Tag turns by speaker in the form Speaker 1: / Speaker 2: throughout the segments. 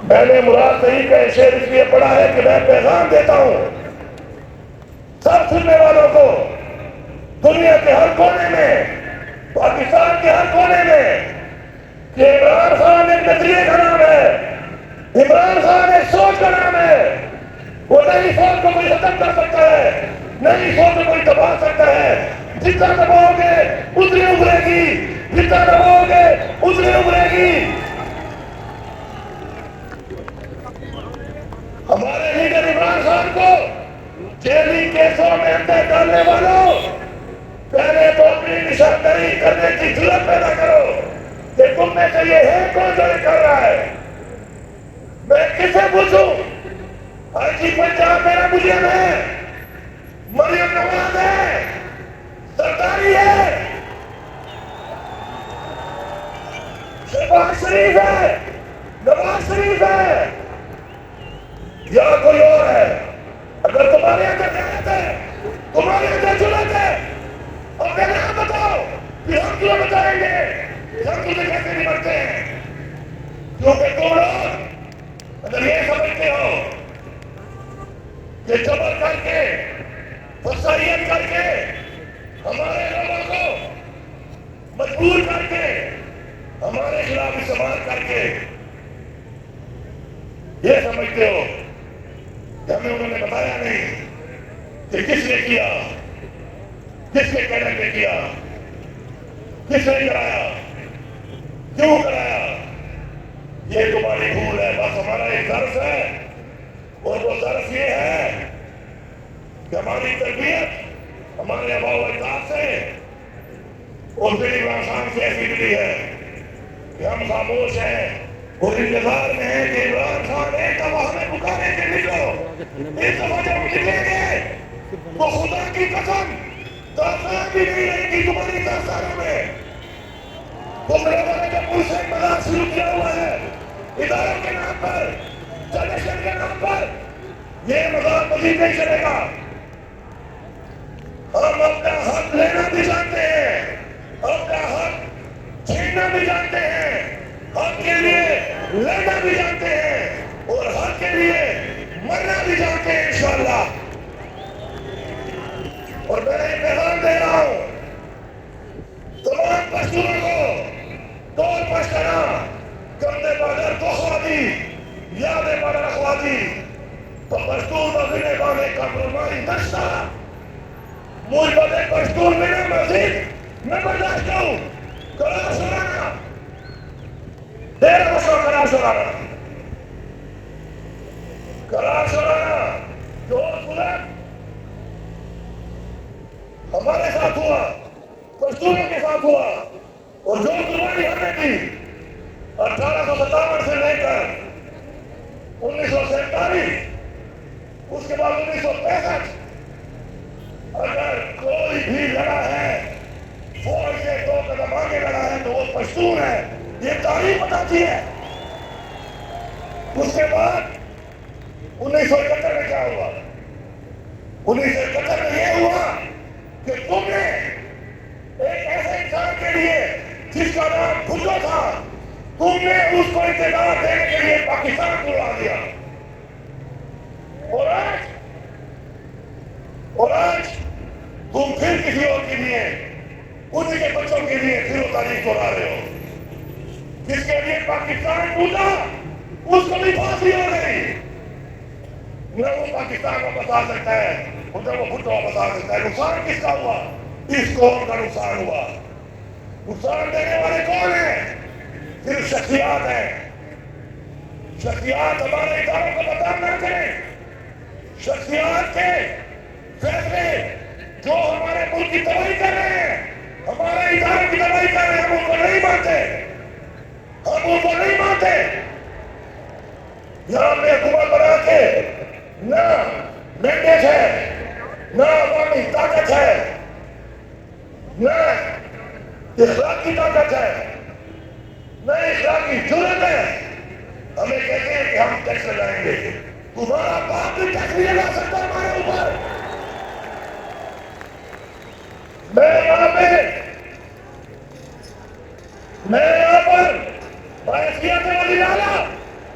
Speaker 1: میں نے مراد صحیح کا شعر اس لیے پڑھا ہے کہ میں پیغام دیتا ہوں سب سننے والوں کو، دنیا کے ہر کونے میں، پاکستان کے ہر کونے میں، کہ عمران خان ایک نظریے کا نام ہے، عمران خان ایک سوچ کا نام ہے۔ وہ نئی سوچ کو کوئی ختم کر سکتا ہے، نئی سوچ کو کوئی دبا سکتا ہے۔ جتنا دباؤ گے اتنی ابھرے گی، جتنا دباؤ گے اتنی ابھرے گی۔ ہمارے لیڈر عمران خان کو جیلی کیسوں میں اندر ڈالنے والوں، پہلے تو اپنی نشاندہی کرنے کی جرات پیدا کرو کہ تم میں سے یہ ہے کون جو یہ کر رہا ہے۔ میں کسے پوچھوں؟ آئی جی پنجاب میرا مجرم ہے، مریم نواز ہے، سرداری ہے، شہباز شریف ہے، نواز شریف ہے، یا کوئی اور ہے۔ اگر تمہارے اندر جرات ہے، تمہارے اندر جرات ہے، اپنے نام بتاؤ کہ ہم کیوں بتائیں گے کہ ہم تمہیں کیسے نمٹتے ہیں۔ کیونکہ تم لوگ اگر یہ سمجھتے ہو کہ جبر کر کے، فسائیت کر کے، ہمارے لوگوں کو مجبور کر کے، ہمارے خلاف استعمال کر کے یہ سمجھتے ہو کہ ہمیں انہوں نے بتایا نہیں کہ کس نے کیا، کس کے کہنے پہ کیا، کس نے کرایا، کیوں کرایا۔ یہ تمہاری بھول ہے۔ بس ہمارا ایک ظرف ہے، اور وہ ظرف یہ ہے کہ ہماری تربیت ہمارے آباء و اجداد سے اور پھر عمران خان سے ایسی ملی ہے کہ ہم خاموش ہیں اور انتظار میں ہیں کہ عمران خان ایک دفعہ ہمیں پکارے کہ نکلو۔ ایک دفعہ جب نکلیں گے تو خدا کی قسم داستان بھی نہیں رہے گی تمہاری داستانوں میں۔ تم لوگوں نے جب مجھ سے مذاق شروع کیا ہوا ہے اداروں کے نام پر، جنریشن کے نام پر، یہ مذاق مزید نہیں چلے گا۔ ہم اپنا حق لینا بھی جانتے ہیں، اپنا حق چھیننا بھی جانتے ہیں، حق کے لیے لڑنا بھی جانتے ہیں، اور حق کے لیے مرنا بھی جانتے ہیں انشاءاللہ۔ اور میں ایک پیغام دے رہا ہوں تمام پشتونوں کو، دور پشتنا کندھے پر تو خوادی یادیں پر رکھوادی تو پشتون اگنے والے کا برمائی نشتا مجھ بدے پشتون میں مزید میں برداشت ہوں۔ قرار سنانا دیر بسو، قرار سنانا، قرار سنانا جو بلند ہمارے ساتھ ہوا، پشتونوں کے ساتھ ہوا، اور جو قربانی ہم نے دی 1857 سے لے کر 1947، اس کے بعد 1965، اگر کوئی بھی لڑا ہے فوج سے 2 قدم آگے لڑا ہے تو وہ پشتون ہے، یہ تاریخ بتاتی ہے۔ اس کے بعد 1971 میں کیا ہوا؟ 1971 میں یہ ہوا کہ تم نے ایک ایسے انسان کے لیے جس کا نام بھٹو تھا، تم نے اس کو اقتدار دینے کے لیے پاکستان کو اڑا دیا۔ اور آج تم پھر کسی اور کے لیے، انہی کے بچوں کے لیے پھر وہ تاریخ دوہرا رہے ہو۔ جس کے لیے پاکستان ٹوٹا اس کو بھی پھانسی ہو گئی۔ نہ وہ پاکستان کو بتا سکتا ہے، نہ وہ بھٹو کو بتا سکتا ہے۔ نقصان کس کا ہوا؟ اس قوم کا نقصان ہوا۔ نقصان دینے والے کون ہیں؟ صرف شخصیات ہیں۔ شخصیات ہمارے اداروں کو بدنام نہ کریں۔ شخصیات کے فیصلے جو ہمارے ملک کی تباہی کر رہے ہیں، ہمارے اداروں کی تباہی کر رہے ہیں، ہم ان کو نہیں مانتے، ہم ان کو نہیں مانتے۔ یہاں پہ حکومت بنا کے نہ مینڈیٹ ہے، نہ عوامی طاقت ہے، نہ اخلاقی طاقت ہے، نہ اخلاقی جرأت ہے۔ ہمیں کہتے ہیں کہ ہم ٹیکس لگائیں گے۔ تمہارا باپ بھی ٹیکس نہیں لگا سکتا ہمارے اوپر۔ میں یہاں پر بحثیت وزیر اعلیٰ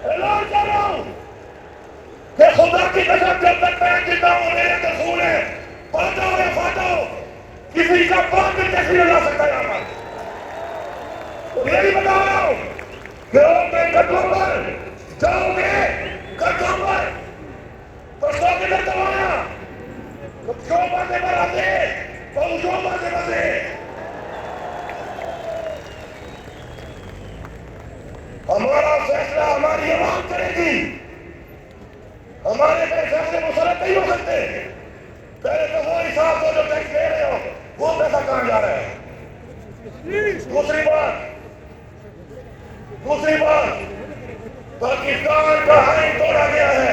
Speaker 1: اعلان کر کا پاک کیسے لا سکتا ہے یہاں پر؟ یہ بھی بتا رہا ہوں کہ میں گھٹوں پر جاؤ گے، گھٹوں پر پرسوں کے در دبانا جو باتیں بناتے تو جو باتیں بنتے ہمارا فیصلہ ہماری عوام کرے گی، ہمارے فیصلے مسلط نہیں ہو سکتے۔ پہلے تو وہ حساب کو جو ٹیکس دے رہے ہو وہ پیسہ کہاں جا رہا ہے؟ دوسری بات پاکستان کا آئین توڑا گیا ہے،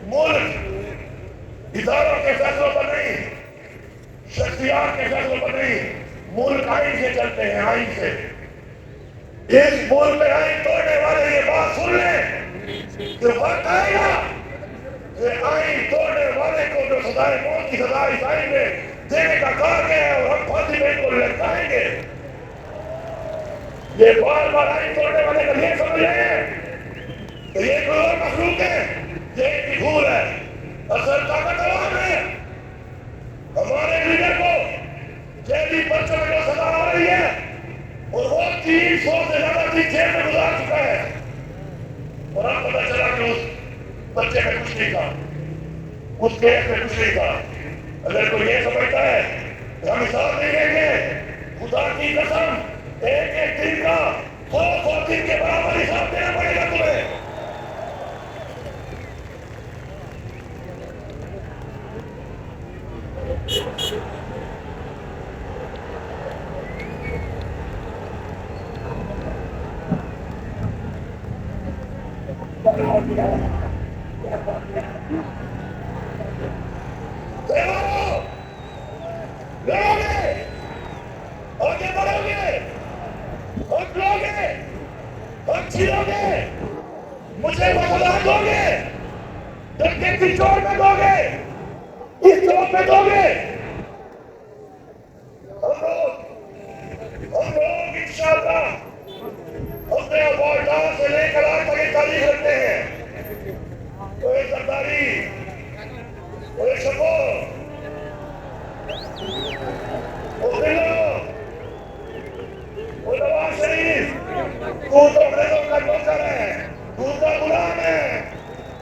Speaker 1: ملک اداروں کے فیصلوں پر نہیں، شخصیات کے فیصلوں پر نہیں، ملک آئین سے چلتے ہیں، آئین سے۔ اس ملک میں آئین توڑنے والے یہ بات سن لیں کہ وقت آئے گا کہ آئین توڑنے والے کو جو سزائے موت کی سزا اس آئین میں دینے کا کہا گیا ہے اور ہم پھانسی میں ان کو لٹکائیں گے۔ یہ بار بار آئین توڑنے والے کا یہ سمجھ رہے ہیں کہ یہ کوئی اور مخلوق ہے، یہ ایک کی بھول ہے۔ اصل طاقت عوام ہے۔ ہمارے لیڈر کو جیلی پرچوں میں جو سزا آ رہی ہے اور وہ 300 سے زیادہ دن جیل میں گزار چکا ہے، اور اب پتہ چلا کہ اس بچے میں کچھ نہیں تھا، اس کیس میں کچھ نہیں تھا۔ اگر کوئی یہ سمجھتا ہے کہ ہم حساب نہیں دیں گے، خدا کی قسم ایک ایک دن کا 100 دن کے برابر حساب دینا پڑے گا تمہیں۔ آگے بڑھو گے، ہم لو گے، ہم چھیلو گے، مجھے وفادار دو گے، ڈنڈے کی چوٹ میں دو گے، اس چوٹ میں دو گے۔ ہم لوگ انشاءاللہ اپنے اپارٹمنٹ سے لے کر آج تک ایک تاریخ رکھتے ہیں۔ کوئی سرداری، کوئی شبو، کوئی نواز شریف، تو انگریزوں کا نوکر ہے، تو کا غلام ہے۔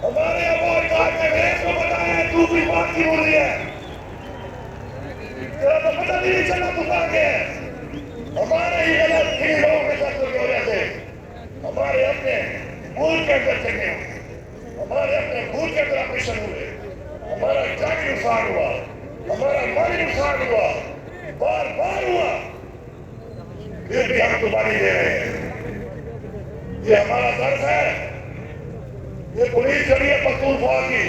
Speaker 1: ہمارے اپارٹمنٹ میں انگریز کو بتایا ہے تو بھی بات کی بولی ہے، تیرا تو پتہ بھی نہیں چلا تو کہاں گیا ہے۔ ہمارے ہی غلط ان لوگوں کے ساتھ کی وجہ سے ہمارے اپنے ملک کے اندر چلے، ہمارے اپنے ملک کے اندر آپریشن ہوئے، ہمارا جانی نقصان ہوا، ہمارا مالی نقصان ہوا، بار بار ہوا، پھر بھی ہم قربانی دے رہے ہیں۔ یہ ہمارا درد ہے۔ یہ پولیس چلی ہے پختونخوا کی۔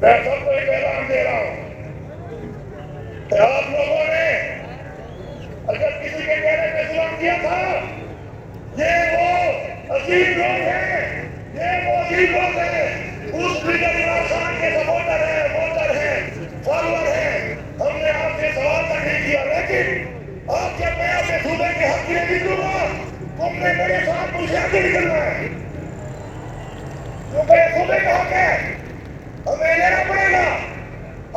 Speaker 1: میں سب کو ایک اعلان دے رہا ہوں کہ آپ لوگوں نے اگر کسی کے چہرے پہ ظلم کیا تھا، یہ وہ عظیم لوگ ہیں، یہ وہ عظیم لوگ ہیں، اس لیڈر عمران خان کے سپورٹر ہیں، ووٹر ہیں، فالوور ہیں۔ ہم نے آپ سے سوال تک نہیں کیا، لیکن آپ جب میں اپنے صوبے کے حق کے لیے نکلوں گا، تم نے میرے ساتھ مجھے آگے نکلنا ہے، کیونکہ یہ صوبے کا حق ہے، ہمیں لینا پڑے گا۔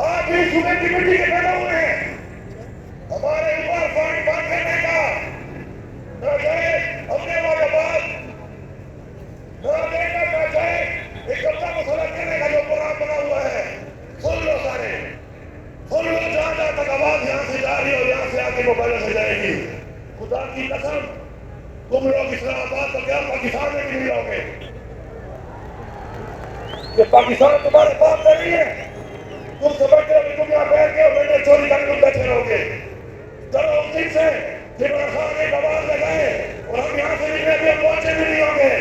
Speaker 1: آپ بھی صوبے کی مٹی کے پیدا ہوئے ہیں، ہمارے اوپر پانی بند کرنے کا نہ چاہے اپنے واجبات، نہ دے کر نہ چاہے ایک قبضہ مسلط کرنے کا جو پروگرام بنا ہوا ہے، سن لو سارے، سن لو، جہاں جہاں تک آواز یہاں سے جا رہی ہے اور یہاں سے آگے موبائل سے جائے گی، خدا کی قسم تم لوگ اسلام آباد تو کیا پاکستان میں بھی نہیں رہو گے۔ یہ پاکستان تمہارے پاس نہیں ہے، تم سمجھتے ہو کہ تم یہاں بیٹھ کے اور میں نے چوری کر کے تم بیٹھے رہو گے۔ چلو اس دن سے عمران خان ایک آواز لگائے اور ہم یہاں سے نکلے بھی ہم پہنچے بھی نہیں ہوں گے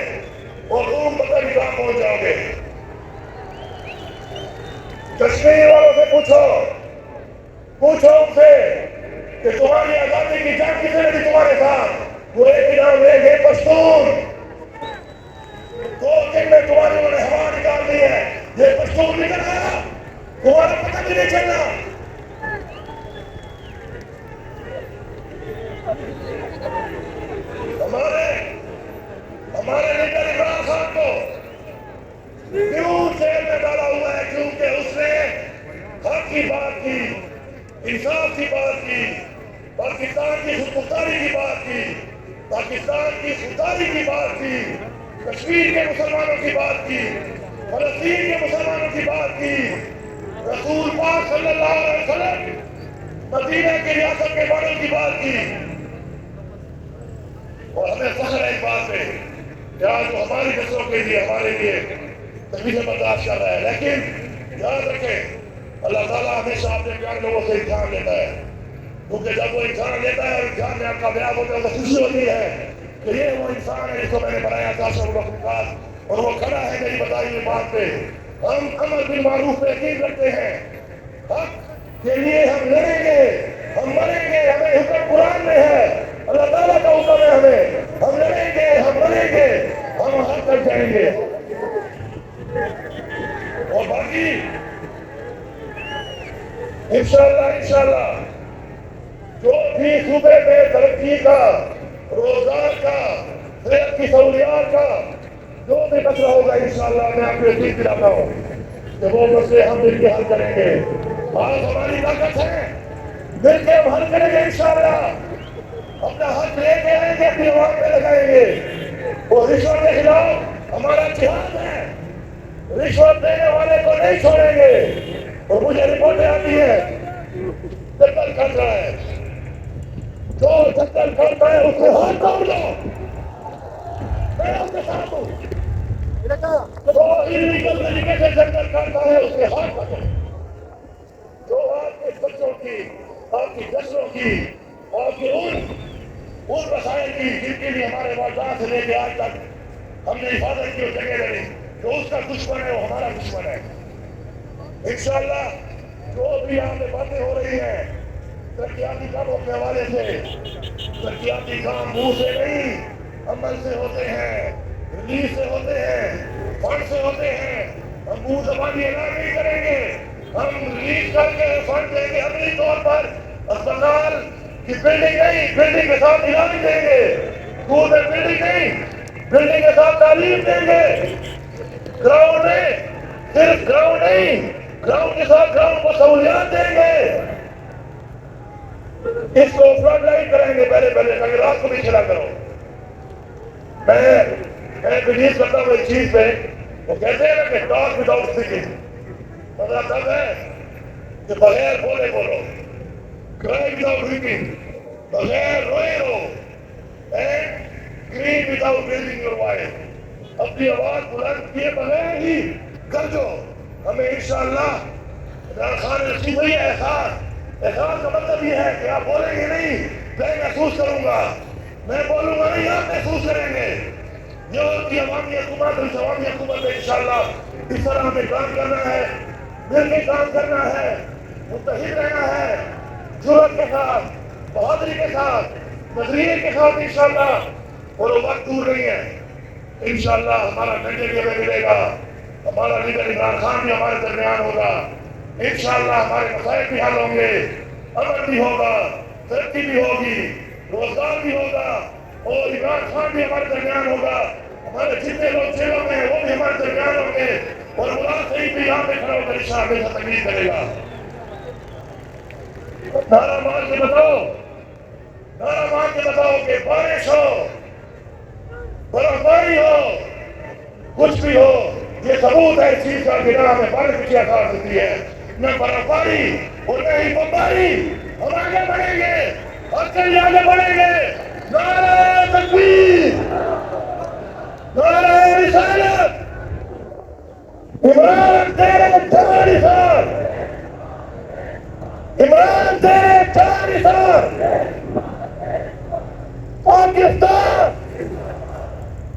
Speaker 1: اور تم پتہ نہیں کہاں پہنچ جاؤ گے۔ کشمیر والوں سے پوچھو ان سے کہ تمہاری آزادی کی جنگ کسی نے بھی تمہارے ساتھ، وہ ایک انعام لیں گے پشتون۔ 2 دن میں تمہاری انہوں نے ہوا نکال دی ہے، یہ پشتون نکل آیا، تمہارا پتہ بھی نہیں چلنا۔ ہمارے لیڈر عمران خان کو کیوں جیل میں ڈالا ہوا ہے؟ کیونکہ اس نے حق کی بات کی، انصاف کی بات کی، پاکستان کی خودمختاری کی بات کی، پاکستان کی خودداری کی بات کی، کشمیر کے مسلمانوں کی بات کی، فلسطین کے مسلمانوں کی بات کی، رسول پاک صلی اللہ علیہ وسلم مدینہ کی ریاست کے بارے کی بات کی. اور ہمیں فخر ہے اس بات پہ کہ آج وہ ہماری نسلوں کے لیے ہمارے لیے تکلیفیں برداشت کر رہا ہے. لیکن یاد رکھیں اللہ تعالیٰ ہمیشہ اپنے پیارے لوگوں سے امتحان لیتا ہے، کیونکہ جب وہ امتحان لیتا ہے اور امتحان میں آپ کامیاب ہوتے ہیں تو خوشی ہوتی ہے کہ یہ وہ انسان ہے جس کو میں نے بنایا تھا اشرف المخلوقات، اور وہ کھڑا ہے میری بتائی ہوئی بات پہ. ہم امر بالمعروف پہ یقین رکھتے ہیں، حق کے لیے ہم لڑیں گے، ہم مریں گے، ہمیں حکم قرآن میں ہے، اللہ تعالیٰ کا حکم ہے ہمیں، ہم لڑیں گے، ہم مریں گے، ہم حق تک جائیں گے. اور باقی انشاءاللہ جو بھی صوبے میں ترقی کا، روزگار کا، صحت کی سہولیات کا جو بھی مسئلہ ہوگا انشاءاللہ میں آپ کو یقین دلاتا ہوں کہ وہ مسئلے ہم مل کے حل کریں گے. آج ہماری طاقت ہے، مل کے ہم حل کریں گے انشاءاللہ. اپنا حق لے کے آئیں گے، اپنی آواز پہ لگائیں گے. اور رشوت کے خلاف ہمارا جہاد ہے، رشوت دینے والے کو نہیں چھوڑیں گے. اور مجھے رپورٹیں آتی ہے جنگل کر رہا ہے، جو جنگل کرتا ہے اس کے ہاتھ توڑ دو. میں آپ کے ساتھ ہوں. جو انلیگل طریقے سے جنگل کرتا ہے اس کے ہاتھ پکڑو. جو آپ کے بچوں کی، آپ کی نسلوں کی، آپ کے ان وسائل کی جن کے لیے ہمارے والدین سے لے کے آج تک ہم نے حفاظت کی اور جگہ لڑی، جو اس کا دشمن ہے وہ ہمارا دشمن ہے. انشاءاللہ جو بھی یہاں پہ باتیں ہو رہی ہیں ترقیاتی کاموں کے حوالے سے، ترقیاتی کام منہ سے نہیں عمل سے ہوتے ہیں، ریلیز سے ہوتے ہیں، فنڈ سے ہوتے ہیں. ہم منہ زبانی اعلان نہیں کریں گے، ہم ریلیز کر کے فنڈ دیں گے. عملی طور پر اسپتال کی بلڈنگ نہیں، بلڈنگ کے ساتھ علاج دیں گے. اسکول میں بلڈنگ نہیں، بلڈنگ کے ساتھ تعلیم دیں گے. گراؤنڈ نہیں، صرف گراؤنڈ نہیں، گراؤنڈ کے ساتھ گراؤنڈ کو سہولیات دیں گے. اس کو فلڈ لائٹ کریں گے پہلے اگر رات کو بھی کھلا کرو. میں بلیو کرتا ہوں اس چیز پہ. وہ کہتے ہیں نا کہ ٹاک وداؤٹ اسپیکنگ، مطلب تب ہے کہ بغیر بولے بولو، کرائے وداؤٹ ڈرنکنگ، بغیر روئے رو، and grin without raising your voice. اپنی آواز بلند کیے بغیر ہی گرجو. ہمیں انشاءاللہ خان رکھی ہوئی احساس کا مطلب یہ ہے کہ آپ بولیں گے نہیں، میں محسوس کروں گا، میں بولوں گا نہیں، آپ محسوس کریں گے. یہ ہوتی عوامی حکومت، اس عوامی حکومت میں انشاءاللہ اس طرح ہمیں کام کرنا ہے، مل کے کام کرنا ہے، متحد رہنا ہے، جرأت کے ساتھ، بہادری کے ساتھ، نظریے کے ساتھ انشاءاللہ. اور وہ وقت دور نہیں ہے. انشاءاللہ ہمارا ڈنڈے کے میں ملے گا، ہمارا لیڈر عمران خان بھی ہمارے درمیان ہوگا. انشاءاللہ ہمارے مسائل بھی حل ہوں گے، امن بھی ہوگا، ترقی بھی ہوگی، روزگار بھی ہوگا، اور عمران خان بھی ہمارے درمیان ہوگا. ہمارے جتنے لوگ جیلوں میں ہیں وہ بھی ہمارے درمیان ہوں گے. اور ملازم صحیح بھی یہاں پہ کھڑا ہو کر انشاءاللہ تقریر کرے گا. نعرہ مار کے بتاؤ، نعرہ مار کے بتاؤ کہ بارش ہو، برفباری ہو، کچھ بھی ہو، یہ ثبوت ہے اس چیز کا کہ نہ ہمیں بارش کی آسان ہوتی ہے، نہ برفباری اور نہ ہی بمباری. ہم آگے بڑھیں گے، اور کہیں آگے بڑھیں گے. نعرہ تکبیر، نعرہ رسالت. عمران تیرے 4 سال، عمران تیرے 4 سال، پاکستان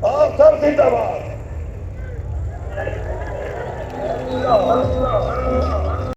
Speaker 1: آپ سب زندہ باد.